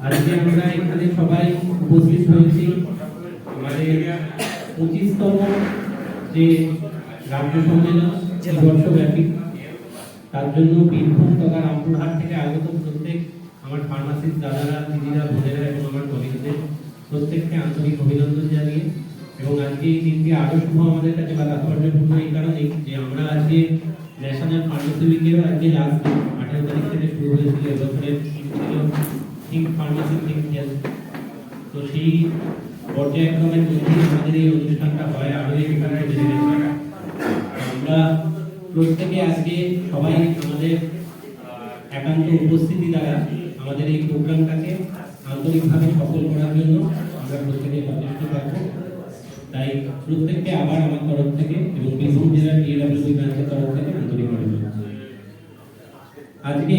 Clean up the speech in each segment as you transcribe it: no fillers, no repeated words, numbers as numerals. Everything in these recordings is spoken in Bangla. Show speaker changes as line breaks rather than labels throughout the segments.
আজকে আমরা এখানে সবাই উপস্থিত হয়েছি আমাদের 25তম যে রাজ্য সম্মেলন বর্ষব্যাপী, তার জন্য বীরভূম তথা রামপুরহাট থেকে আগত প্রত্যেক আমার ফার্মাসিস্ট দাদারা, দিদিরা, বোনেরা এবং আমার কলিগদের প্রত্যেককে আন্তরিক অভিনন্দন জানিয়ে, এবং আজকে এই দিনটি আরো শুভ আমাদের কাছে বা তাৎপর্যপূর্ণ এই কারণে যে আমরা আজকে ন্যাশনাল ফার্মেসি উইকেরও আজকে লাস্ট 18 তারিখ থেকে শুরু হয়েছিল। এবছরের ছিল থিঙ্ক ফার্মেসি থিঙ্ক হেলথ। তো সেই পর্যায়ক্রমের মধ্যে আমাদের এই অনুষ্ঠানটা হয় আরো এই আমরা প্রত্যেকে আজকে সবাই আমাদের একান্ত উপস্থিতি দ্বারা আমাদের এই প্রোগ্রামটাকে আন্তরিকভাবে সফল করার জন্য আমরা প্রত্যেকে সচেষ্ট থাকবো। তাই প্রত্যেককে আবার আমার তরফ থেকে এবং বীরভূম জেলার ডিএডব্লিউবি ব্রাঞ্চের তরফ থেকে আন্তরিক অভিনন্দন। আজকে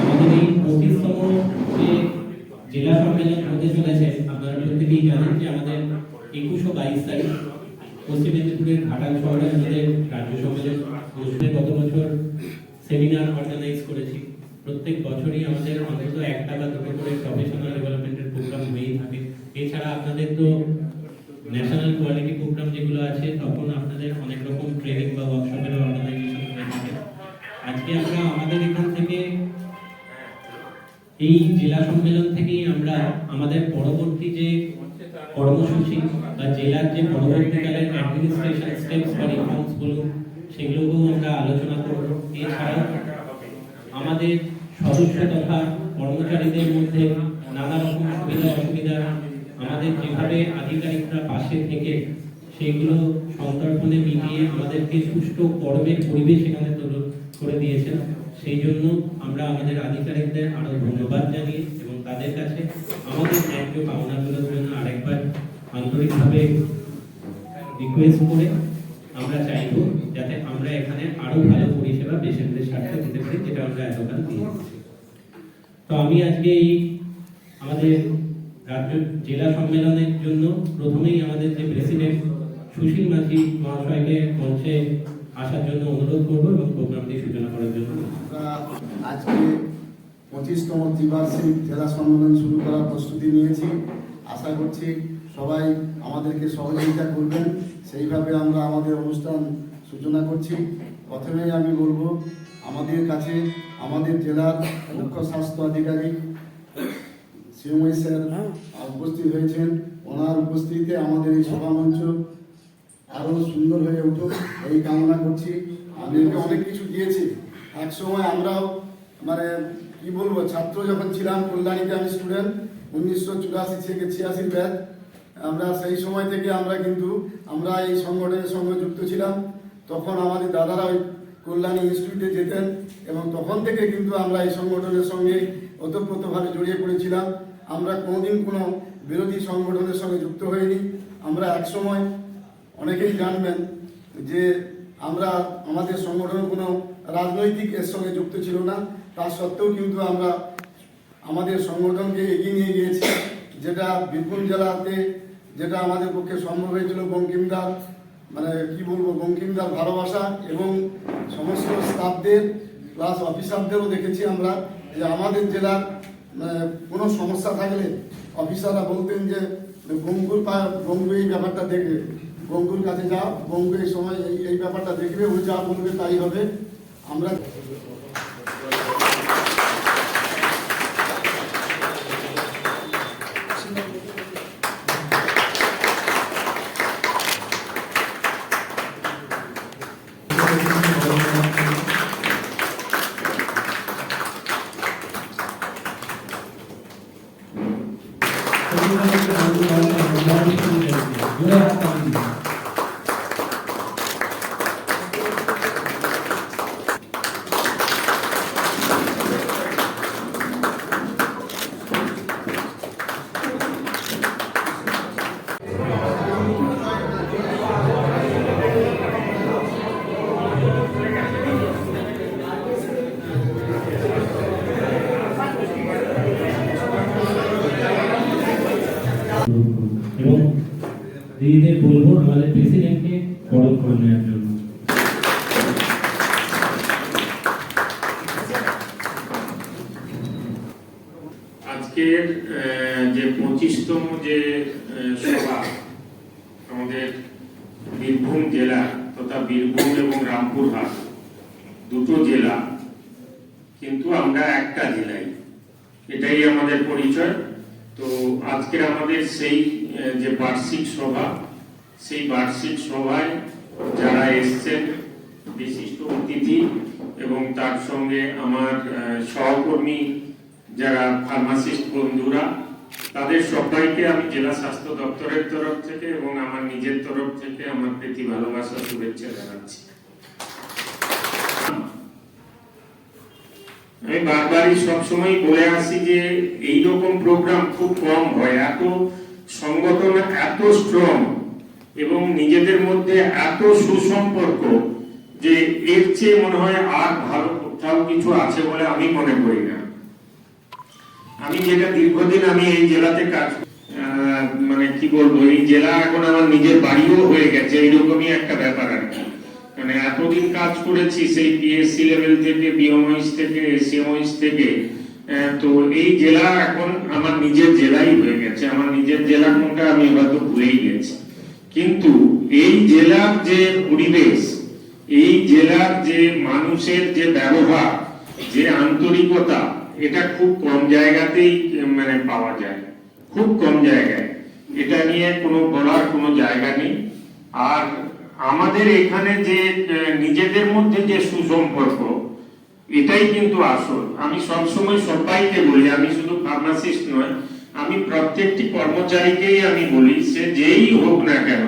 আমাদের এই 25তম যে জেলা সম্মেলন হতে চলেছে, আপনারা প্রত্যেকেই জানেন যে আমাদের 21 ও 22 তারিখ পশ্চিম মেদিনীপুরের ঘাটাল শহরে আমাদের রাজ্য সম্মেলন অনুষ্ঠানে গত বছর সেমিনার অর্গানাইজ করেছি। প্রত্যেক বছরই আমাদের অন্তত একটা বা দুটো করে প্রফেশনাল ডেভেলপমেন্টের প্রোগ্রাম হয়েই থাকে। এছাড়া আপনাদের তো ন্যাশনাল কোয়ালিটি প্রোগ্রাম যেগুলো আছে, তখন আপনাদের অনেক রকম ট্রেনিং বা ওয়ার্কশপের অর্গানাইজেশন হয়ে থাকে। আজকে আমরা আমাদের এখান থেকে এই জেলা সম্মেলন থেকেই আমরা আমাদের পরবর্তী যে কর্মসূচি বা জেলার যে পরবর্তীকালের অ্যাডমিনিস্ট্রেশন স্টেপস বা রিফর্মস বলুন, সেগুলোকেও আমরা আলোচনা করব। এছাড়াও আমাদের সদস্য তথা কর্মচারীদের মধ্যে নানা রকম সুবিধা অসুবিধা আমাদের যেভাবে আধিকারিকরা পাশে থেকে সেগুলো সন্তর্পণে মিটিয়ে আমাদেরকে সুষ্ঠু কর্মের পরিবেশ এখানে করে দিয়েছেন, সেই জন্য আমরা আমাদের আধিকারিকদের আরো ধন্যবাদ জানিয়ে এবং তাদের কাছে আমাদের ন্যায্য পাওনাগুলোর জন্য আরেকবার আন্তরিকভাবে রিকোয়েস্ট করে আমরা চাইব যাতে আমরা এখানে আরো ভালো পরিষেবা পেশেন্টদের স্বার্থে দিতে পারি, যেটা আমরা এতকাল দিয়ে দিচ্ছি। তো আমি আজকে এই আমাদের রাজ্য জেলা সম্মেলনের জন্য প্রথমেই আমাদের যে প্রেসিডেন্ট সুশীল মাঝি মহাশয়কে মঞ্চে আসার জন্য অনুরোধ করবো এবং প্রোগ্রামটি সূচনা করার জন্য।
আজকে 25তম দ্বিবার্ষিক জেলা সম্মেলন শুরু করার প্রস্তুতি নিয়েছি। আশা করছি সবাই আমাদেরকে সহযোগিতা করবেন, সেইভাবে আমরা আমাদের অনুষ্ঠান সূচনা করছি। প্রথমেই আমি বলবো, আমাদের কাছে আমাদের জেলার মুখ্য স্বাস্থ্য আধিকারিক শিবময় স্যার উপস্থিত হয়েছেন। ওনার উপস্থিতিতে আমাদের এই সভামঞ্চ আরো সুন্দর হয়ে উঠুক এই কামনা করছি। আমাদেরকে অনেক কিছু দিয়েছে। এক সময় আমরাও মানে কি বলবো, ছাত্র যখন ছিলাম, কল্যাণীতে আমি স্টুডেন্ট, 1984 থেকে 86 ব্যাচ, আমরা সেই সময় থেকে আমরা এই সংগঠনের সঙ্গে যুক্ত ছিলাম। তখন আমাদের দাদারা ওই কল্যাণী ইনস্টিটিউটে যেতেন এবং তখন থেকে কিন্তু আমরা এই সংগঠনের সঙ্গে ওতপ্রোতভাবে জড়িয়ে পড়েছিলাম। আমরা কোনোদিন কোনো বিরোধী সংগঠনের সঙ্গে যুক্ত হইনি। আমরা এক সময় অনেকেই জানবেন যে আমাদের সংগঠন কোনো রাজনৈতিক এর সঙ্গে যুক্ত ছিল না। তা সত্ত্বেও কিন্তু আমরা আমাদের সংগঠনকে এগিয়ে নিয়ে গিয়েছি, যেটা বীরভূম জেলাতে যেটা আমাদের পক্ষে সম্ভব হয়েছিল বঙ্কিমদার বঙ্কিমদার ভালোবাসা এবং সমস্ত স্টাফদের প্লাস অফিসারদেরও দেখেছি আমরা যে আমাদের জেলার কোনো সমস্যা থাকলে অফিসাররা বলতেন যে গঙ্গু এই ব্যাপারটা দেখবে, গঙ্গুর কাছে যাও, গঙ্গু এই সময় এই ব্যাপারটা দেখবে, ও যা বলবে তাই হবে। আমরা
এবং দিদিদের বলবো আমাদের প্রেসিডেন্টকে বরণ করে নেওয়ার জন্য।
আজ আজকের যে 25তম যে সভা আমাদের বীরভূম জেলা তথা বীরভূম এবং রামপুরহাট দুটো জেলা, কিন্তু আমরা একটা জেলাই, এটাই আমাদের পরিচয়। তো আজকের আমাদের সেই যে বার্ষিক সভা, সেই বার্ষিক সভায় যারা এসছেন বিশিষ্ট অতিথি এবং তার সঙ্গে আমার সহকর্মী যারা ফার্মাসিস্ট বন্ধুরা, তাদের সবাইকে আমি জেলা স্বাস্থ্য দপ্তরের তরফ থেকে এবং আমার নিজের তরফ থেকে আমার প্রীতি ভালোবাসা শুভেচ্ছা জানাচ্ছি। আমি বারবারই সবসময় বলে আসি যে এইরকম প্রোগ্রাম খুব কম হয়, এত সংগঠন এত স্ট্রং এবং নিজেদের মধ্যে এত সুসম্পর্ক যে এর চেয়ে মনে হয় আর ভালো কোথাও কিছু আছে বলে আমি মনে করি না। আমি যেটা দীর্ঘদিন আমি এই জেলাতে কাজ মানে কি বলবো, এই জেলা এখন আমার নিজের বাড়িও হয়ে গেছে, এইরকমই একটা ব্যাপার আর কি। মানে এতদিন কাজ করেছি সেই পিএসসি লেভেল থেকে, বিএমওইস থেকে, এসিএমওইস থেকে, তো এই জেলা এখন আমার নিজের জেলাই হয়ে গেছে। আমার নিজের জেলা কোনটা আমি হয়তো ভুলেই গেছি, কিন্তু এই জেলার যে পরিবেশ, এই জেলার যে মানুষের যে ব্যবহার, যে আন্তরিকতা, এটা খুব কম জায়গাতেই মানে পাওয়া যায়, খুব কম জায়গায়। এটা নিয়ে কোনো বলার কোনো জায়গা নেই। আর আমাদের এখানে যে নিজেদের মধ্যে যে সুসম্পর্ক, এটাই কিন্তু আসল। আমি সবসময় সবাইকে বলি, আমি শুধু ফার্মাসিস্ট নয়, আমি প্রত্যেকটি কর্মচারীকেই আমি বলি, সে যেই হোক না কেন,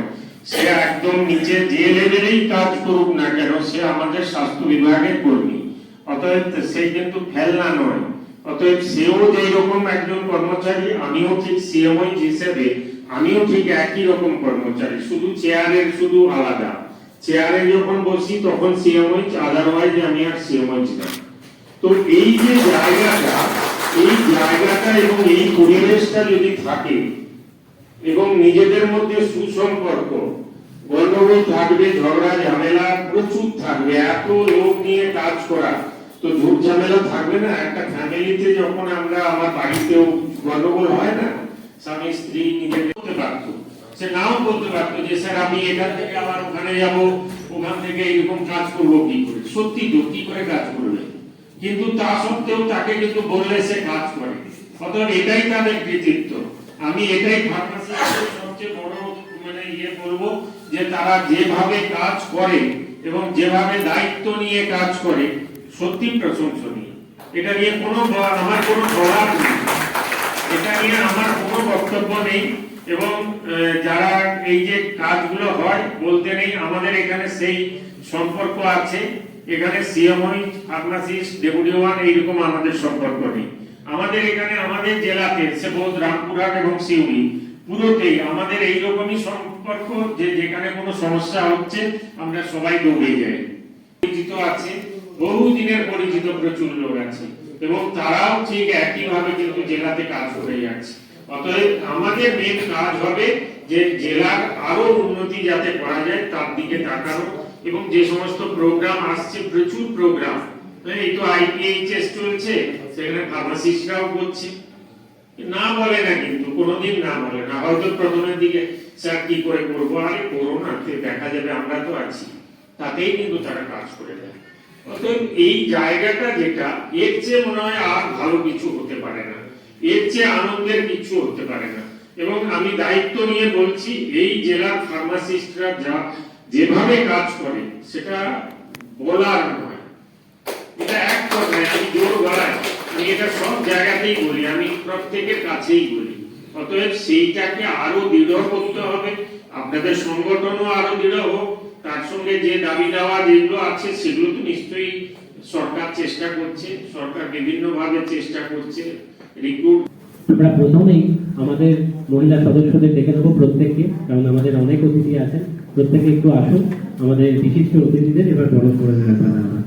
সে একদম নিচে যে লেভেলেই কাজ করুক না কেন, সে আমাদের স্বাস্থ্য বিভাগের কর্মী। অতএব সে কিন্তু ফেলনা নয়। অতএব সেও যেই রকম একজন কর্মচারী, আমিও ঠিক সিএমওই হিসেবে আমিও ঠিক একই রকম কর্মচারী, শুধু চেয়ারের শুধু আলাদা। চেয়ারে যখন বসি তখন সিএমওই, আদারওয়াইজ আমি আর সিএমওই ছিলাম। তো এই যে জায়গাটা, এই জায়গাটা এবং এই পরিবেশটা যদি থাকে এবং নিজেদের মধ্যে সুসম্পর্ক, গন্ডগোল থাকবে, ঝগড়া ঝামেলা প্রচুর থাকবে, এত লোক নিয়ে কাজ করা, তো ঝুট ঝামেলা থাকবে না। একটা ফ্যামিলিতে যখন আমরা, আমার বাড়িতেও গন্ডগোল হয় না, স্বামী স্ত্রী নিজে করতে পারতো, সে নাও বলতে পারতো যে স্যার আমি এখান থেকে আবার ওখানে যাব, ওখান থেকে এরকম কাজ করবো কি করে। সত্যি তো কি করে কাজ করবে, কিন্তু তা সত্ত্বেও তাকে কিন্তু বললে সে কাজ করে। অতএব এটাই তাদের কৃতিত্ব। আমি এটাই ফার্মাসিস্টের সবচেয়ে বড় মানে বলবো যে তারা যেভাবে কাজ করে এবং যেভাবে দায়িত্ব নিয়ে কাজ করে, সত্যি প্রশংসনীয়। এটা নিয়ে কোনো আমার কোনো বলার নেই, এটা নিয়ে আমার কোনো বক্তব্য নেই। এবং যারা এই যে কাজগুলো হয়, বলতে নেই আমাদের এখানে সেই সম্পর্ক আছে। এখানে সিএমওই, ফার্মাসিস্ট, ডেপুটি ওয়ান এইরকম আমাদের সম্পর্ক নেই। আমাদের এখানে আমাদের জেলাতে সে বোধ রামপুরহাট এবং সিউড়ি পুরোতেই আমাদের এইরকমই সম্পর্ক, যে যেখানে কোনো সমস্যা হচ্ছে আমরা সবাই দৌড়ে যাই। পরিচিত আছে, বহু দিনের পরিচিত প্রচুর লোক আছে এবং তারাও ঠিক একইভাবে কিন্তু জেলাতে কাজ করে যাচ্ছে। অতএব আমাদের মেন কাজ হবে যে জেলার আরো উন্নতি যাতে করা যায় তার দিকে তাকানো, এবং যে সমস্ত প্রোগ্রাম আসছে, প্রচুর প্রোগ্রাম, এই তো আইপিএইচএস চলছে, সেখানে ফার্মাসিস্টরাও করছে, না বলে না, কিন্তু কোনোদিন না বলে না। হয়তো প্রথমের দিকে স্যার কি করে করবো, আরে করো না, দেখা যাবে, আমরা তো আছি, তাতেই কিন্তু তারা কাজ করে দেয়। অতএব এই জায়গাটা যেটা, এর চেয়ে মনে হয় আর ভালো কিছু হতে পারে না, এর চেয়ে আনন্দের কিছু হতে পারে না। এবং আমি দায়িত্ব নিয়ে বলছি, এই জেলার ফার্মাসিস্টরা যেভাবে কাজ করে সেটা বলার নয়, এটা এক কথায় আমি জোর গলায়, আমি এটা সব জায়গাতেই বলি, আমি প্রত্যেকের কাছেই বলি। অতএব সেইটাকে আরো দৃঢ় করতে হবে, আপনাদের সংগঠনও আরো দৃঢ় হোক, তার সঙ্গে যে দাবি দাওয়া যেগুলো আছে সেগুলো তো নিশ্চয়ই সরকার চেষ্টা করছে, সরকার বিভিন্ন ভাবে চেষ্টা করছে রিক্রুট।
আমরা প্রথমেই আমাদের মহিলা সদস্যদের ডেকে নেবো প্রত্যেককে, কারণ আমাদের অনেক অতিথি আছেন, প্রত্যেকে একটু আসুন, আমাদের বিশিষ্ট অতিথিদের এবার বরণ করে নেওয়ার পালা আমার।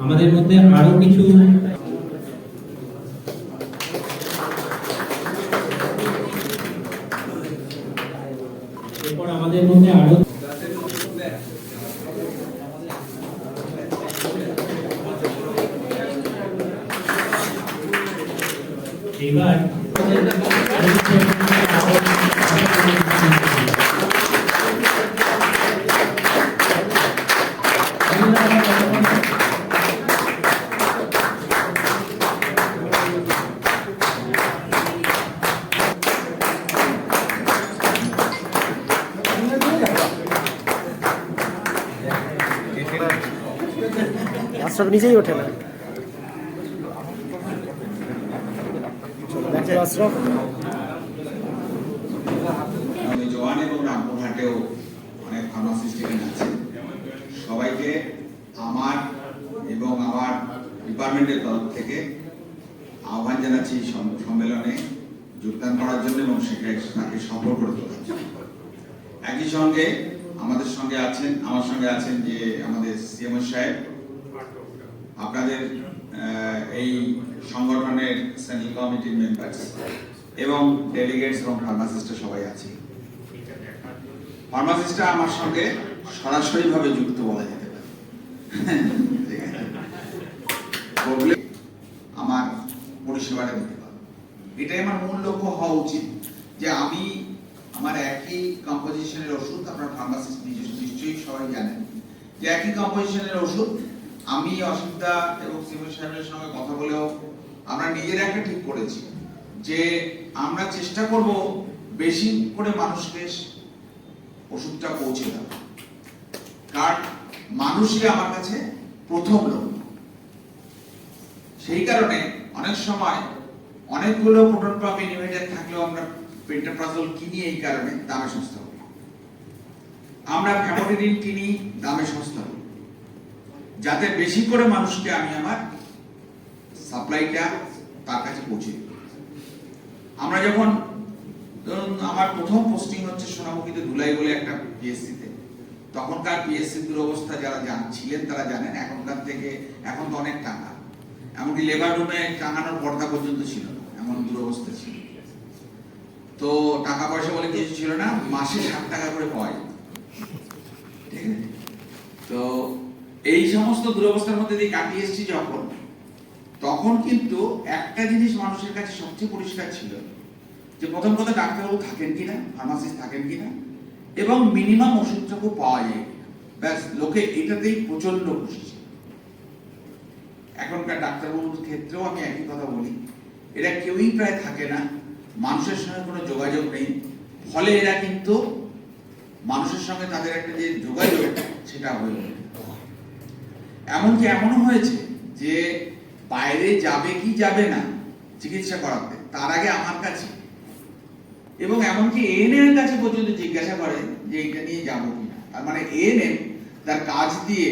আমাদের মধ্যে আরো কিছু এরপর আমাদের মধ্যে আরো এবার
আশরাফ নিজেই ওঠে না। আশরাফ
জওয়ান এবং রামপুরহাটেও অনেক ফার্মাসিস্ট এখানে আছে। সবাইকে আমার এবং আমার ডিপার্টমেন্টের তরফ থেকে আহ্বান জানাচ্ছি এই সম্মেলনে যোগদান করার জন্য এবং তাকে সফল করে তোলার জন্য। একই সঙ্গে আমার সঙ্গে আছেন যে আমাদের সিএমও সাহেব, আপনাদের এই সংগঠনের সেন্ট্রাল কমিটির মেম্বার্স এবং ডেলিগেটস এবং ফার্মাসিস্টরা সবাই আছে। ফার্মাসিস্টরা আমার সঙ্গে সরাসরি ভাবে যুক্ত বলা যেতে পারে। আমার পরিষেবাটা দিতে পারে, এটাই আমার মূল লক্ষ্য হওয়া উচিত। যে আমি আমার একই কম্পোজিশনের ওষুধ, আপনার ফার্মাসিস্ট নিশ্চয়ই সবাই জানেন যে একই কম্পোজিশনের ওষুধ আমি অসুবিধা এবং সিভিল সাহেবের সঙ্গে কথা বলেও আমরা নিজেরা একটা ঠিক করেছি যে আমরা চেষ্টা করব বেশি করে মানুষকে ওষুধটা পৌঁছে দেওয়া, কারণ মানুষই আমার কাছে প্রথম লোক। সেই কারণে অনেক সময় অনেকগুলো প্রোটন পাম্প ইনহিবিটর থাকলেও আমরা পেন্টাপ্রাজল কিনি এই কারণে দামে সস্তা হবে, আমরা ফ্যামোডিন কিনি দামে সস্তা হবে, যাতে বেশি করে মানুষকে আমি আমার সাপ্লাইটা তার কাছে পৌঁছে দিই। আমরা যখন ধরুন আমার প্রথম পোস্টিং হচ্ছে সোনামুখীতে ধুলাই বলে একটা পিএসসিতে, তখনকার পিএসসি দুরবস্থা যারা ছিলেন তারা জানেন। এখন তো অনেক টাকা, এমনকি লেবার রুমে টাঙানোর পর্দা পর্যন্ত ছিল না, এমন দুরবস্থা ছিল। তো টাকা পয়সা বলে কিছু ছিল না, মাসে 60 টাকা করে পাওয়া যেত, ঠিক আছে? তো এই সমস্ত দুরবস্থার মধ্যে দিয়ে কাটিয়ে এসেছি যখন, তখন কিন্তু একটা জিনিস মানুষের কাছে সবচেয়ে পরিষ্কার ছিল যে প্রথম কথা ডাক্তারবাবু থাকেন কিনা, ফার্মাসিস্ট থাকেন কিনা, এবং মিনিমাম ওষুধটাও পাওয়া যায় কিনা। ব্যাস, লোকে এটাতেই প্রচন্ড খুশি ছিল। এখনকার ডাক্তারবাবুর ক্ষেত্রেও আমি একই কথা বলি, এরা কেউই প্রায় থাকে না, মানুষের সঙ্গে কোনো যোগাযোগ নেই, ফলে এরা কিন্তু মানুষের সঙ্গে তাদের একটা যে যোগাযোগ সেটা হয়ে ওঠে। এমনকি এমনও হয়েছে যে বাইরে যাবে কি যাবে না চিকিৎসা করাতে, তার আগে আমার কাছে, এবং এমনকি এএনএম এর কাছে পর্যন্ত জিজ্ঞাসা করে যে এটা নিয়ে যাবো কিনা। তার মানে এএনএম তার কাজ দিয়ে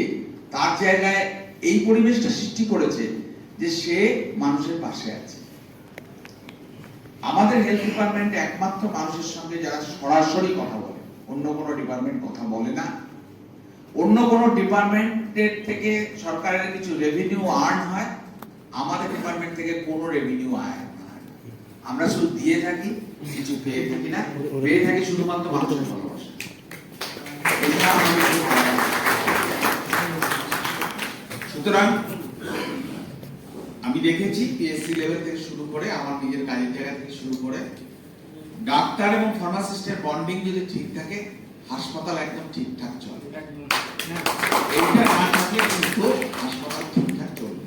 তার জায়গায় এই পরিবেশটা সৃষ্টি করেছে যে সে মানুষের পাশে আছে। আমাদের হেলথ ডিপার্টমেন্ট একমাত্র মানুষের সঙ্গে যারা সরাসরি কথা বলে, অন্য কোনো ডিপার্টমেন্ট কথা বলে না। অন্য কোনো ডিপার্টমেন্টের থেকে সরকারের কিছু রেভিনিউ আর্ন হয়, আমাদের ডিপার্টমেন্ট থেকে কোনো রেভিনিউ আয় হয় না। আমরা শুধু দিয়ে থাকি, কিছু পেয়ে থাকি না, পেয়ে থাকি শুধুমাত্র মানুষের ভালোবাসা। সুতরাং আমি দেখেছি পিএসসি লেভেল থেকে শুরু করে আমার নিজের কাজের জায়গা থেকে শুরু করে ডাক্তার এবং ফার্মাসিস্টের বন্ডিং যদি ঠিক থাকে, হাসপাতাল একদম ঠিকঠাক চলে। এইটা না থাকলে কিন্তু হাসপাতাল ঠিকঠাক চলবে।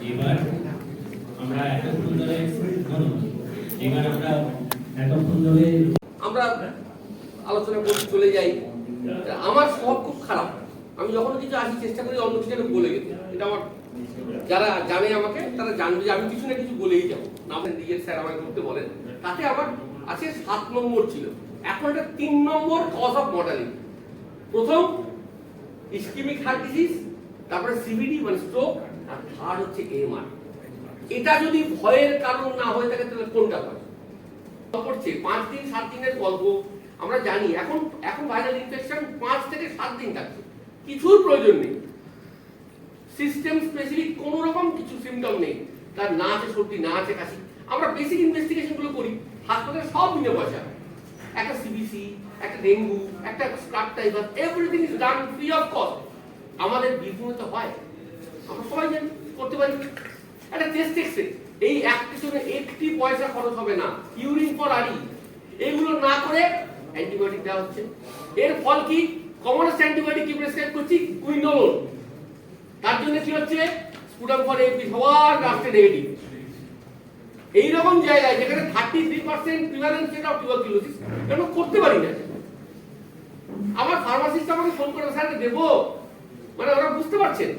এবার আমরা এতক্ষণ ধরে
আমরা আলোচনা করতে চলে যাই। আমার স্বভাব খুব খারাপ, আমি যখন কিছু আসি চেষ্টা করি অন্য কিছু একটা বলে যেতে। এটা আমার, যারা জানে আমাকে তারা জানবে যে আমি কিছু না কিছু বলেই যাবো। আমাদের দিকে স্যার আমাকে করতে বলেন, তাতে আমার আছে 7 নম্বর ছিল, এখন এটা 3 নম্বর কজ অফ মর্টালিটি। প্রথম ইসকেমিক হার্ট ডিজিজ, তারপরে সিভিডি মানে স্ট্রোক, আর থার্ড হচ্ছে এএমআর। এটা যদি ভয়ের কারণ না হয়ে থাকে তাহলে কোনটা হয়? করছে 5 দিন 7 দিনের গল্প, আমরা জানি এখন এখন ভাইরাল ইনফেকশন 5 থেকে 7 দিন থাকছে, কিছুর প্রয়োজন নেই, সিস্টেম স্পেসিফিক কোনো রকম কিছু সিমটম নেই, তার না আছে সর্দি, না আছে কাশি, আমরা বেসিক ইনভেস্টিগেশন গুলো করি হাসপাতালে, সব বিনা পয়সা, একটা সিবিসি, একটা ডেঙ্গু, একটা scrub typhus, everything is done free of cost. আমাদের বীরভূমে তো হয়, আমরা সবাই জানি, করতে পারি। একটা টেস্ট এক্সরে, এই একটির জন্য একটি পয়সা খরচ হবে না, ইউরিন ফর আরি, এগুলো না করে অ্যান্টিবায়োটিক দেওয়া হচ্ছে। এর ফল কি? কমনেস্ট অ্যান্টিবায়োটিক কি প্রেসক্রাইব করছি? কুইনোলোন। তার জন্য কি হচ্ছে? স্পুটাম ফর এপি সবার রাষ্ট্রে নেগেটিভ। এইরকম জায়গায় যেখানে 33% প্রিভ্যালেন্স রেট অফ টিউবারকুলোসিস, কেন করতে পারি না? আমার ফার্মাসিস্ট আমাকে ফোন করে, স্যার দেবো, মানে ওরা বুঝতে পারছেন।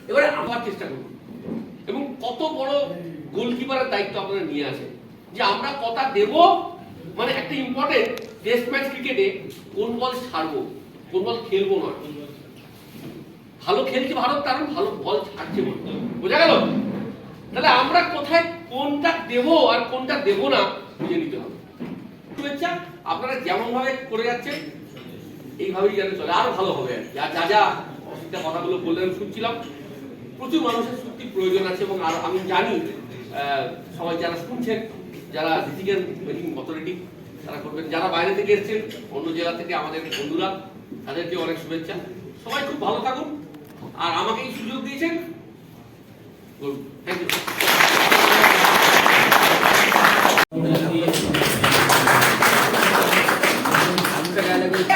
এবারে আমার চেষ্টা করব, এবং কত বড় গোলকিপারের দায়িত্ব আপনারা নিয়ে আসেন, যে আমরা কথা দেব, মানে একটা ইম্পর্টেন্ট টেস্ট ম্যাচ ক্রিকেটে কোন বল ছাড়বো, কোন বল খেলবো না। ভালো খেলছে ভারত, কারণ ভালো বল ছাড়ছে, বোঝা গেল? তাহলে আমরা কোথায় কোনটা দেব আর কোনটা দেব না বুঝে নিতে হবে। শুভেচ্ছা, আপনারা যেমন ভাবে করে যাচ্ছেন এইভাবেই যেন চলে, আরো ভালো হবে। আর যা যা অসুবিধা কথাগুলো বললেন শুনছিলাম, প্রচুর মানুষের সত্যি প্রয়োজন আছে, এবং আর আমি জানি সবাই যারা শুনছেন, যারা ডিসিশন মেকিং অথরিটি, তারা করবেন। যারা বাইরে থেকে এসেছেন, অন্য জেলা থেকে আমাদের বন্ধুরা, তাদেরকে অনেক শুভেচ্ছা। সবাই খুব ভালো থাকুন, আর আমাকে এই সুযোগ দিয়েছেন, থ্যাংক ইউ।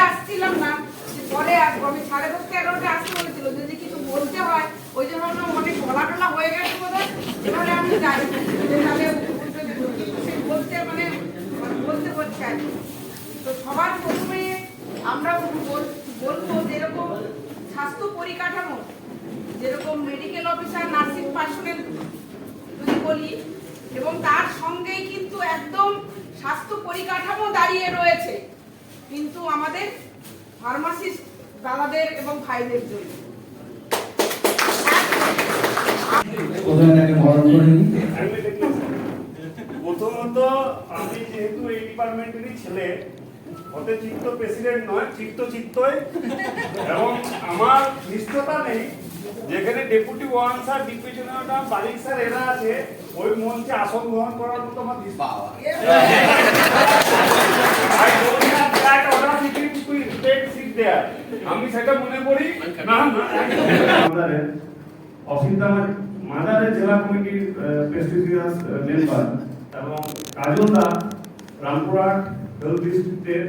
আসছিলাম না, পরে আসবো। আমি 10:30 11টা আসতে বলেছিল, যদি কিছু বলতে হয় ওই জন্য অনেক গলা টলা হয়ে গেছে বোধহয়, এবারে আমি যাই তাহলে বলতে মানে বলতে বলছি আর কি। তো সবার প্রথমে আমরা বলবো, যেরকম স্বাস্থ্য পরিকাঠামো, যেরকম মেডিকেল অফিসার, নার্সিং পার্সোনেল যদি বলি, এবং তার সঙ্গেই কিন্তু একদম স্বাস্থ্য পরিকাঠামো দাঁড়িয়ে রয়েছে কিন্তু আমাদের ফার্মাসিস্ট দাদাদের এবং ভাইদের জন্য।
প্রথমত আমি যেহেতু এই ডিপার্টমেন্টেরই ছেলে, হতে চিত্ত প্রেসিডেন্ট নয়, চিত্তই, এবং আমার নিষ্ঠতা নেই, যেখানে ডেপুটি ওয়ান স্যার, ডিপিশনারটা, বালিক স্যার এরা আছে, ওই মঞ্চে আসন গ্রহণ করার মতো আমার আমি সেটা মনে করি না। মাদারের জেলা কমিটির প্রেস্টিজিয়াস মেম্বার, এবং কাজলদা রামপুরহাট হেলথ ডিস্ট্রিক্টের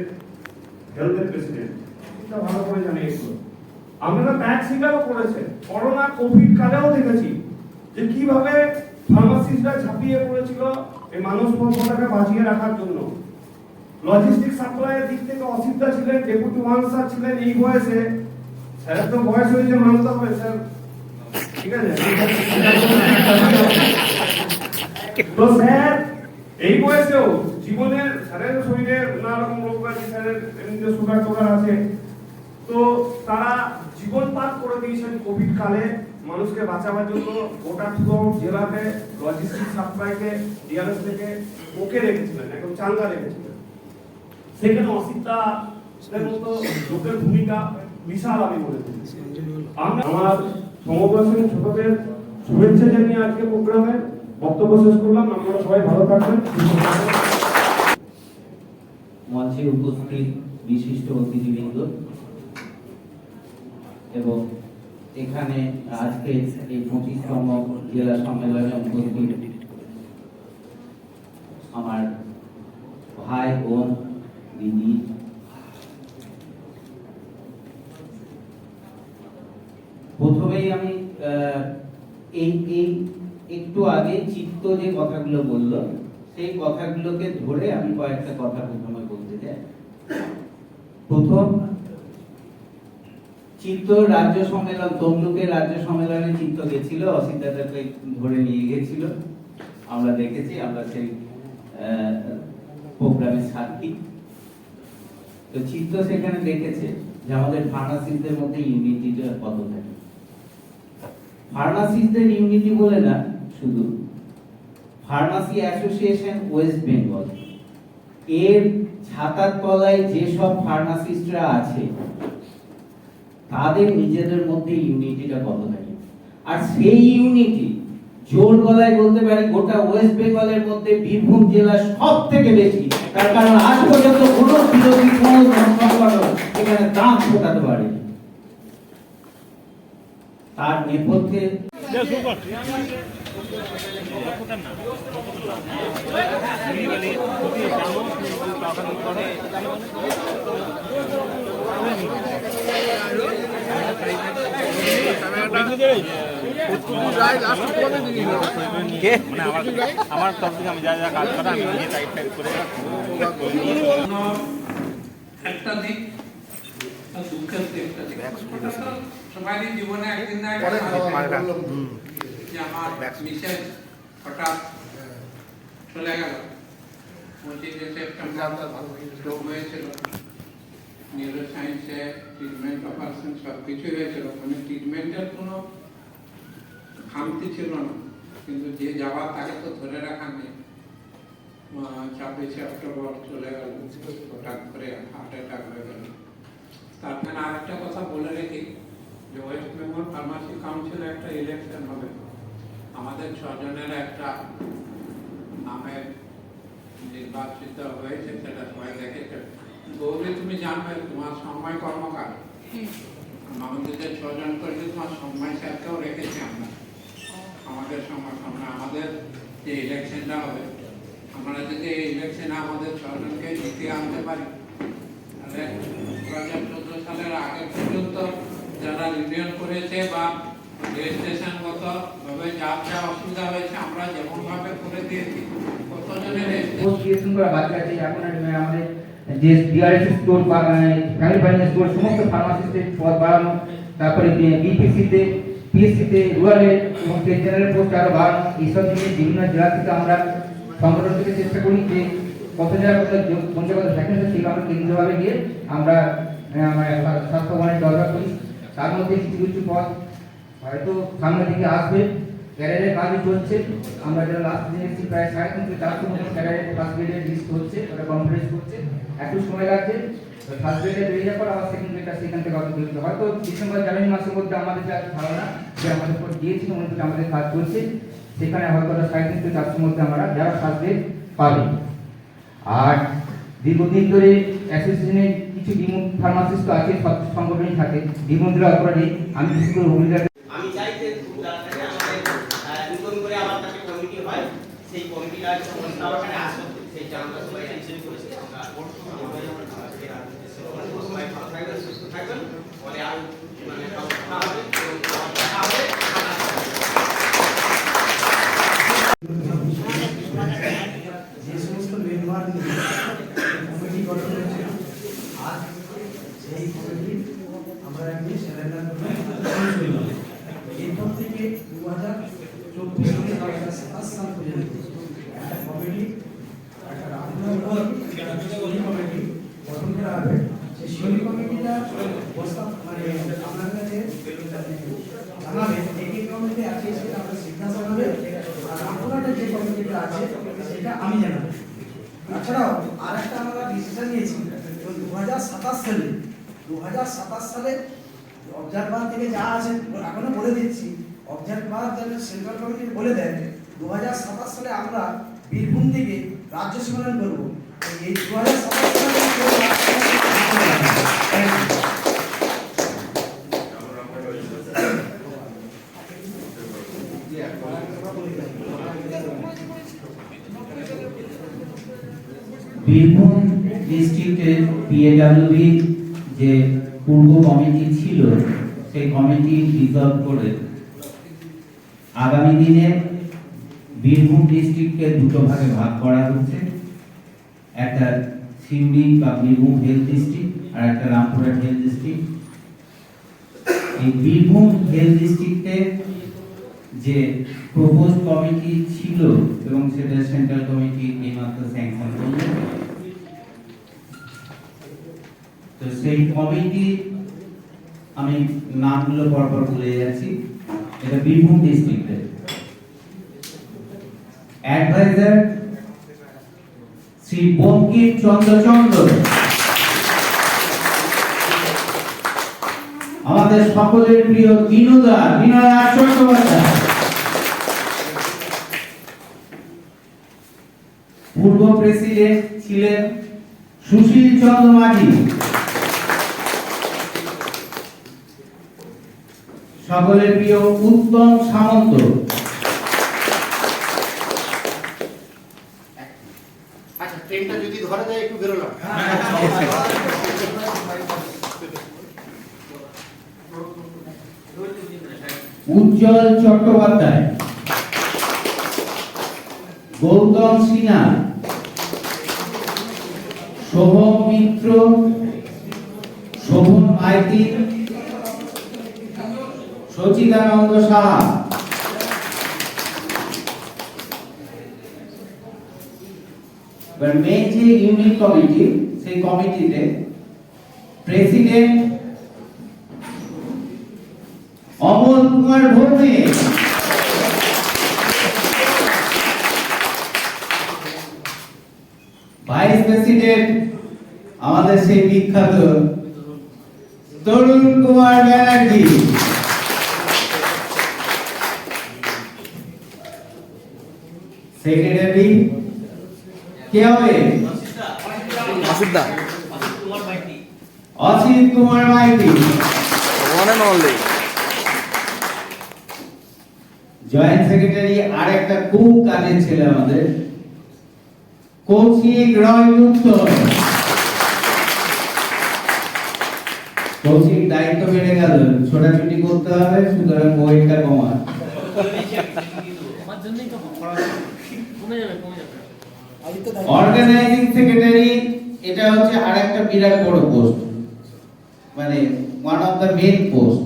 হেলথের প্রেসিডেন্ট, এটা ভালো করে জানি। এগুলো আপনারা ব্যাক স্বীকারও করেছেন, করোনা কোভিড কালেও দেখেছি যে কিভাবে ফার্মাসিস্টরা ঝাঁপিয়ে পড়েছিল এই মানব সম্পদটাকে বাঁচিয়ে রাখার জন্য। লজিস্টিক সাপ্লাইয়ের দিক থেকে অসিদ্ধা ছিলেন, ডেপুটি ওয়ান স্যার ছিলেন এই বয়সে, স্যারের তো বয়স হয়েছে মানতে হবে স্যার, ঠিক আছে? তো স্যার এই বয়সেও জীবনের, স্যারের শরীরে নানা রকম রোগ আছে, স্যারের এমনিতে সুগার টুগার আছে, তো তারা জীবন পাত করে দিয়েছেন কোভিড কালে মানুষকে বাঁচাবার জন্য। গোটা জেলাতে লজিস্টিক সাপ্লাইকে ডিআরএস থেকে ওকে রেখেছিলেন, একদম চাঙ্গা রেখেছিলেন। সেখানে অসিতা মতো লোকের ভূমিকা বিশাল আমি মনে করি। আমার সমবয়সী ছোটদের শুভেচ্ছা জানিয়ে আজকে প্রোগ্রামে বক্তব্য শেষ করলাম। আপনারা সবাই ভালো থাকবেন।
মঞ্চে উপস্থিত বিশিষ্ট অতিথিবৃন্দ এবং এখানে আজকে এই 25তম জেলা সম্মেলনে উপস্থিত আমার ভাই বোন দিদি, প্রথমেই আমি এই একটু আগে চিত্ত যে কথাগুলো বললো সেই কথাগুলোকে ধরে আমি কয়েকটা কথা প্রথমে বলতে চাই। প্রথম, চিত্ত রাজ্য সম্মেলন, তমলুকের রাজ্য সম্মেলনে চিত্ত গেছিল, অসিত দাদাকে ধরে নিয়ে গেছিল, আমরা দেখেছি, আমরা সেই প্রোগ্রামের সাক্ষী। তো চিত্ত সেখানে দেখেছে যে আমাদের ফার্মাসিস্টদের মধ্যে ইউনিটিটা কত থাকে। ফার্মাসিস্টদের ইউনিটি বলে না, শুধু ফার্মাসি অ্যাসোসিয়েশন ওয়েস্ট বেঙ্গল এর ছাতার তলায় যেসব ফার্মাসিস্টরা আছে তাদের নিজেদের মধ্যে ইউনিটিটা কতখানি, আর সেই ইউনিটি জোর গলায় বলতে পারি গোটা ওয়েস্ট বেঙ্গলের মধ্যে বীরভূম জেলা সব থেকে বেশি, তার কারণ আজ পর্যন্ত কোনো বিরোধী কোনো সংগঠন এখানে দাঁত ফোটাতে পারেনি। তার নেপথ্যে
আমার তরফ থেকে আমি যা যা কাজ করা আমি নিজে টাইপ করে
একটা দিক দুঃখের দিকটা সবারই জীবনে একদিন না একদিন যে আমার মিসেস হঠাৎ চলে গেল। 25 সেপ্টেম্বর স্ট্রোক হয়েছিল, নিউরো সায়েন্সে ট্রিটমেন্ট অপারেশন সব কিছু হয়েছিল, মানে ট্রিটমেন্টের কোনো খামতি ছিল না, কিন্তু যে যাওয়ার তাকে তো ধরে রাখা নেই। 26 অক্টোবর চলে গেল হঠাৎ করে, হার্ট অ্যাটাক হয়ে গেল। তারপরে আরেকটা কথা বলে রেখি যে ওয়েস্ট বেঙ্গল ফার্মাসি কাউন্সিলে একটা ইলেকশন হবে, আমাদের 6 জনের একটা নামে নির্বাচিত হয়েছে, সেটা সবাই দেখেছে। গৌরী তুমি জানবে, তোমার সময় কর্মকার আমাদের যে 6 জন করেছে, তোমার সময় স্যারকেও রেখেছি আমরা। আমাদের সময় আমরা আমাদের যে ইলেকশনটা হবে, আমরা যদি এই ইলেকশনে আমাদের 6 জনকে জিতিয়ে আনতে পারি, তাহলে 2014 সালের আগে পর্যন্ত যারা রিনিউয়াল করেছে বা রেজিস্ট্রেশনগত ভাবে যা যা অসুবিধা হয়েছে আমরা যেমন ভাবে করে দিয়েছি, কতজনের
রেজিস্ট্রেশন করা বাকি আছে। এখন আমাদের যে ডিআরএস স্টোর বা ফ্যামিলি ফাইন্যান্স স্টোর সমস্ত ফার্মাসিস্টের পদ বাড়ানো, তারপরে বিপিসিতে, পিএসসিতে, রুরালে এবং জেনারেল পোস্ট আরো বাড়ানো, এইসব নিয়ে বিভিন্ন জেলা থেকে আমরা সংগঠন থেকে চেষ্টা করি যে কত জেলা কত পঞ্চায়েত ভ্যাকেন্সি সেগুলো আমরা কেন্দ্রভাবে গিয়ে আমরা স্বাস্থ্য ভবনের দরকার করি। তার মধ্যে কিছু কিছু পদ হয়তো সামনের দিকে আসবে, ক্যারিয়ারের কাজই চলছে। আমরা যারা লাস্ট দিয়েছি প্রায় 350 থেকে 400 মতো ক্যারিয়ারের ফার্স্ট গ্রেডের লিস্ট হচ্ছে, ওটা কমপ্লিট করছে, একটু সময় লাগছে। ফার্স্ট গ্রেডে বেরিয়ে যাওয়ার পর আবার সেকেন্ড গ্রেডটা সেখান থেকে অত বেরোতে হয়তো ডিসেম্বর জানুয়ারি মাসের মধ্যে আমাদের যা ধারণা যে আমাদের পর দিয়েছিল অনুযায়ী আমাদের কাজ করছে, সেখানে হয়তো 350 থেকে 400 মধ্যে আমরা যারা ফার্স্ট গ্রেড পাবে। আর দীর্ঘদিন ধরে অ্যাসোসিয়েশনের কিছু ডিমোট ফার্মাসিস্ট আছে, সব সংগঠনই থাকে, ডিমোটরা অপরাধী। আমি বিশেষ করে
আমি চাই যে খুব তাড়াতাড়ি আমাদের নতুন করে আবার একটা কমিটি হয়, সেই কমিটিটা প্রস্তাবনায় আসবে, সেই জায়গাটা সবাই টেনশন করেছে। সবাই ভালো থাকবেন, সুস্থ থাকবেন, বলে আর মানে
যে সমস্ত মেম্বার কমিটি গঠন হয়েছে, আজ সেই কমিটি আমরা একটি স্যালেন্ডার এরপর থেকে 2024 থেকে 2027 সাল পর্যন্ত একটা কমিটি, একটা রাজনৈতিক কমিটি গঠন করা হবে। সেই শিওরি কমিটিটা প্রস্তাব মানে আপনার কাছে জানাবে এই কমিটি আছে, সেটা আমরা সিদ্ধান্ত হবে। আর আপনাদের যে কমিটিটা আছে সেটা আমি জানাবো। তাছাড়াও আর একটা আমরা ডিসিশন নিয়েছি 2027 সালে অবজারভার থেকে যা আছে এখনো বলে দিচ্ছি, অবজারভার যেন সেন্ট্রাল কমিটি বলে দেয় 2027 সালে আমরা বীরভূম থেকে রাজ্য সম্মেলন করব। এই 2027 সালে
বীরভূম ডিস্ট্রিক্টের পিএডব্লিউবি যে পূর্ব কমিটি ছিল, সেই কমিটি ডিসলভ করে আগামী দিনে বীরভূম ডিস্ট্রিক্টকে দুটো ভাগে ভাগ করা হচ্ছে, একটা সিউড়ি বা বীরভূম হেলথ ডিস্ট্রিক্ট আর একটা রামপুরহাট হেলথ ডিস্ট্রিক্ট। এই বীরভূম হেলথ ডিস্ট্রিক্টে যে প্রপোজ কমিটি ছিল এবং সেটা সেন্ট্রাল কমিটি এইমাত্র স্যাংশন করল, তো সেই কমিটি আমি নামগুলো পরপর বলে যাচ্ছি। এটা বীরভূম ডিস্ট্রিক্টের অ্যাডভাইজার শ্রী শ্রী বঙ্কিমচন্দ্র চন্দ্র, আমাদের সকলের প্রিয় বিনোদা চট্টোপাধ্যায়, পূর্ব প্রেসিডেন্ট ছিলেন সুশীল চন্দ্র মাঝি, সকলের প্রিয় উত্তম সামন্ত,
আচ্ছা ট্রেনটা যদি ধরা যায় একটু বেরোলাম।
উজ্জ্বল চট্টোপাধ্যায়, গৌতম সিনহা, শোভম মিত্র, শোভন মাইতি, সচিদানন্দ সাহা, মেন যে ইউনিট কমিটি, সেই কমিটিতে president Amal Kumar Bhowmik, vice president আমাদের সেই বিখ্যাত তরুণ কুমার ব্যানার্জি, সেক্রেটারি কে হবে? অসিত কুমার মাইতি, জয়েন্ট সেক্রেটারি আর একটা খুব কাজের ছেলে আমাদের কৌশিক রয় গুপ্ত। কৌশিক দায়িত্ব বেড়ে গেল, ছোটাছুটি করতে হবে, সুতরাং ওয়েটটা কমান। অর্গানাইজিং সেক্রেটারি, এটা হচ্ছে আর একটা বিরাট বড় পোস্ট, মানে one of the main post,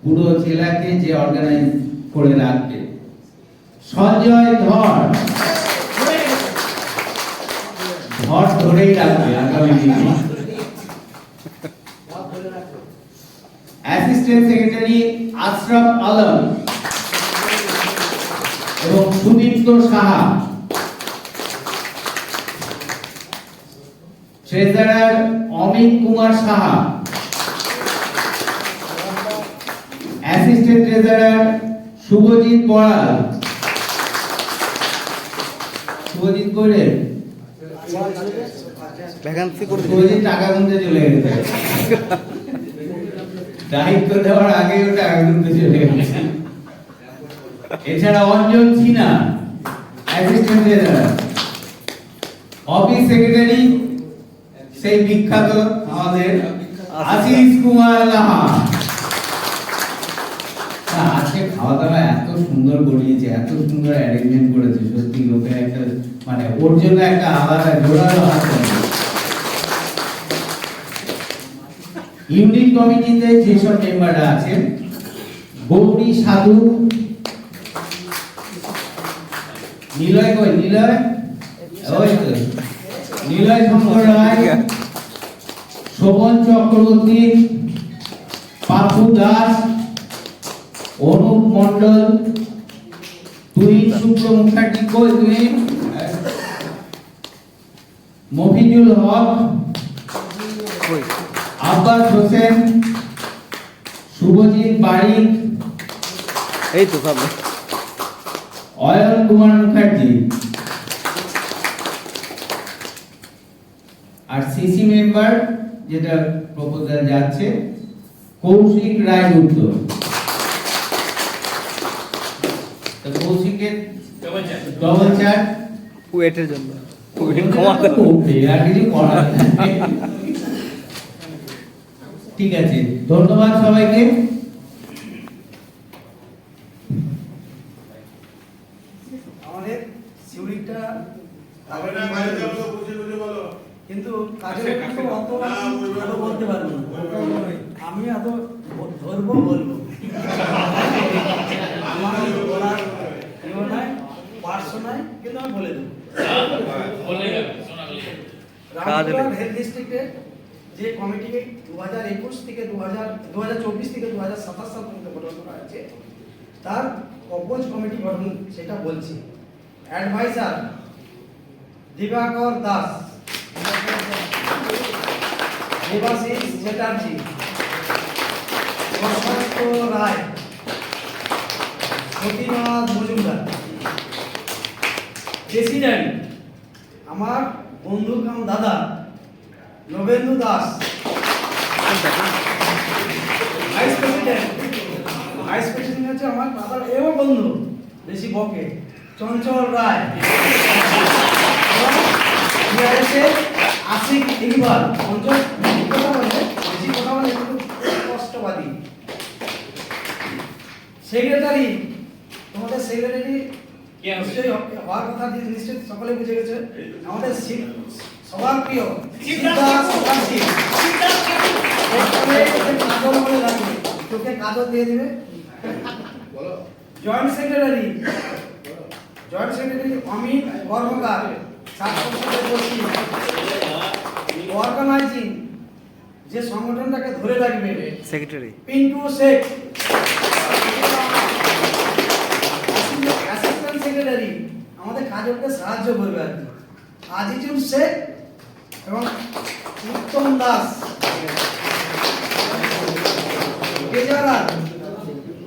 পুরো জেলাকে যে অর্গানাইজ করে রাখবে। সঞ্জয় ধর, ধর ধরেই রাখবে আগামী দিনে। অ্যাসিস্ট্যান্ট সেক্রেটারি আশরাফ আলম এবং Sudipta Saha, treasurer Amit Kumar Saha, assistant treasurer Subhajit Boral, Subhajit করে ভ্যাকান্সি করে শুভজিৎ টাকা গুনতে চলে গেছে, দায়িত্ব দেওয়ার আগে ও টাকা গুনতে চলে গেছে। এছাড়া Anjan Sinha, assistant treasurer. Office secretary সেই বিখ্যাত আমাদের আশিস কুমার লাহা। আজকে খাওয়া দাওয়া এত সুন্দর করিয়েছে, এত সুন্দর অ্যারেঞ্জমেন্ট করেছে, সত্যি লোকের একটা মানে ওর জন্য একটা আলাদা জোরালো হাত। ইউনিট কমিটিতে যেসব মেম্বাররা আছেন, গৌরী সাধু, নিলয় কই নিলয়, ওই তো নিলয় শঙ্কর রায়, শোভন চক্রবর্তী, পাপু দাস, অনুপ মন্ডল, তুই শুক্র মুখার্জি, কই তুই, মফিজুল হক, আব্বাস হোসেন, শুভজিৎ বারিক, এই তো সব, অয়ন কুমার মুখার্জি। আর সিসি মেম্বার যেটা প্রপোজাল যাচ্ছে, কৌশিক রায়গুপ্ত। তো কৌশিকের ডবল চার ওয়েটের জন্য, ওয়েট কমাতে হবে, আর কিছু করার নেই। ঠিক আছে, ধন্যবাদ সবাইকে।
আমাদের সিউড়িটা কিন্তু কাজের অত ভালো বলতে পারবো না, আমি এত ধরবো বলবো, আমার বলার কেউ নাই, পার্শ্ব নাই, কিন্তু আমি বলে দেবো। রামপুরহাট হেলথ ডিস্ট্রিক্টে যে কমিটি 2021 থেকে 2024 থেকে 2027 সাল পর্যন্ত গঠন করা হয়েছে, তার অপোজ কমিটি গঠন সেটা বলছি। অ্যাডভাইজার দিবাকর দাস, দেবাশিস চ্যাটার্জি, প্রশান্ত রায়, সতীনাথ মজুমদার। প্রেসিডেন্ট আমার বন্ধু কাম দাদা নবেন্দু দাস। ভাইস প্রেসিডেন্ট হচ্ছে আমার দাদার এও বন্ধু, বেশি বকে, চঞ্চল রায়। আশিক ইকবাল। চঞ্চল কথা বলে, বেশি কথা বলে, একটু কষ্টবাদী। সেক্রেটারি, তোমাদের সেক্রেটারি নিশ্চয়ই হওয়ার কথা নিশ্চয়ই সকলে বুঝে গেছে। আমাদের সবার প্রিয় কাজল বলে রাখবে, তোকে কাজল দিয়ে দিবে। জয়েন্ট সেক্রেটারি অমিত কর্মকার, অর্গানাইজিং, যে সংগঠনটাকে ধরে রাখবে, secretary Pintu Sheikh. Assistant secretary আমাদের কাজলকে সাহায্য করবে আর কি, আজিজুল শেখ এবং উত্তম দাস। ট্রেজারার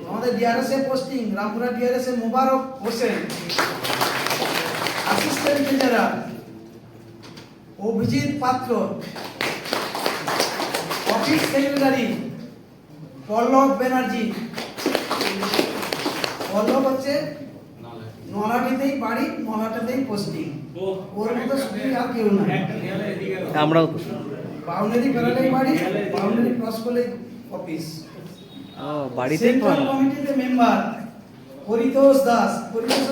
আমাদের ডিআরএস এ পোস্টিং, রামপুরা ডিআরএস এ মোবারক হোসেন। অ্যাসিস্ট্যান্ট ট্রেজারার অভিজিৎ পাত্র। অফিস সেক্রেটারি পল্লব ব্যানার্জি। পল্লব হচ্ছে নলাটিতেই বাড়ি, নলাটাতেই পোস্টিং, ওর মতো সুখী আর কেউ না।
আমরাও
বাউন্ডারি বেড়ালেই বাড়ি, বাউন্ডারি ক্রস করলেই অফিস।
বাড়িতে
সেন্ট্রাল কমিটিতে মেম্বার পরিতোষ দাস। পরিতোষ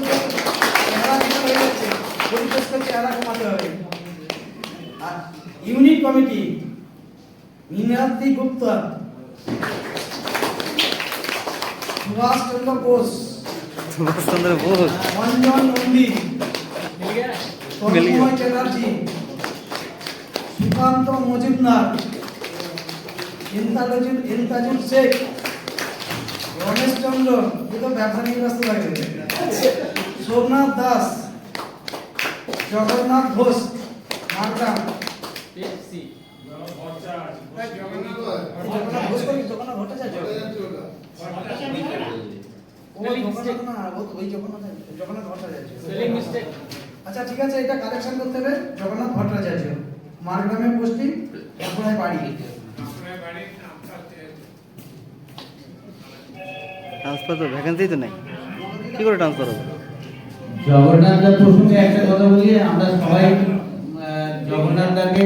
হয়ে যাচ্ছে, পরিতোষকে চেহারা কমাতে হবে। আর ইউনিট কমিটি মিনাতি গুপ্তা, সুভাষচন্দ্র বোস, অঞ্জন নন্দী, তন্ময় চ্যাটার্জি, সুকান্ত মজুমদার, ইন্তাজুল শেখ, রমেশ চন্দ্র, এ তো ব্যবসা নিয়ে ব্যস্ত থাকবে, সোমনাথ দাস, জগন্নাথ ঘোষ, মার্কা জগন্নাথ ঘোষ করি, জগন্নাথ ভট্টাচার্য। জগন্নাথ ভট্টাচার্য। আচ্ছা ঠিক আছে, এটা কালেকশন করতে হবে। জগন্নাথ ভট্টাচার্য, মারগ্রামে পোস্টিং, বাঁকুড়ায় বাড়ি।
ট্রান্সফার তো ভ্যাকেন্সি তো নেই, কি করে ট্রান্সফার হবে?
জগন্নাথ দার প্রসঙ্গে একটা কথা বলি, আমরা সবাই জগন্নাথ দাকে